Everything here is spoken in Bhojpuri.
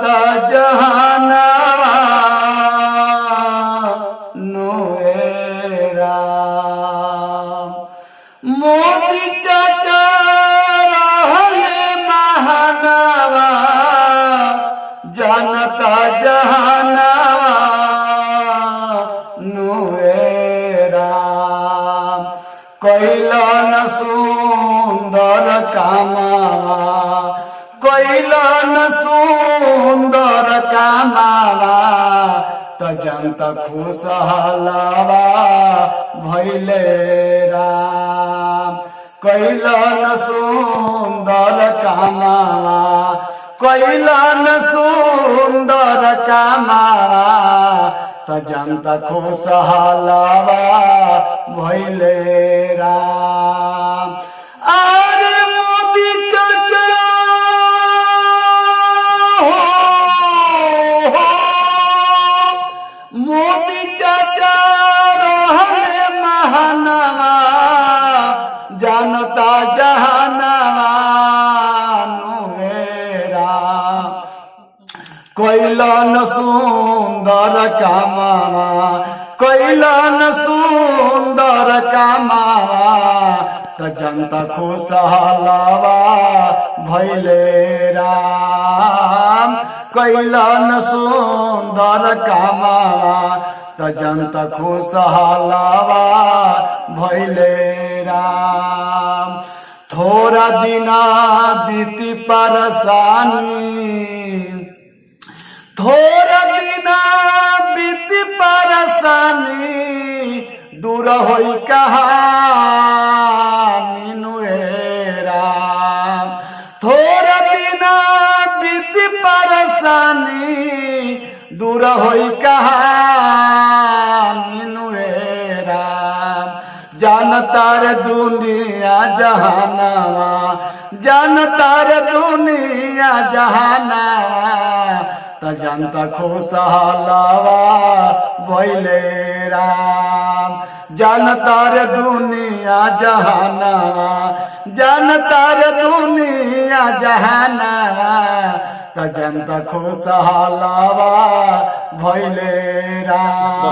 जानता जहाना नुएरा मोदी चाचा रहले महानावा जानता जहाना नुएरा कैलन सुंदर कामावा कैलन सुंदर कामावा त जनता खुशहालवा भैले राम कैलन सुंदर कामावा कैलन सुंदर कामावा त जनता खुशहालवा भैले राम अरे मोदी चाचा मोदी चाचा रहले महानवा जानता जहानवा नुएरा कैलन सुंदर कामावा कैलन सुंदर कामावा त जनता खुशहालवा भैले राम कैलन सुंदर कामावा त जनता खुशहालवा भैले राम थोड़ा दिना बीती परेशानी थोड़ा दिना बीती परेशानी दूर होई कहानी नुएरा थोड़ा दिना बीती परेशानी दूर होई कहानी नुएरा जानता रे दुनिया जहानावा जानता रे दुनिया जहानावा त जनता खुशहालवा भैले राम जानता रे दुनिया जहानावा जानता रे दुनिया जहानावा त जनता खुशहालवा भैले राम।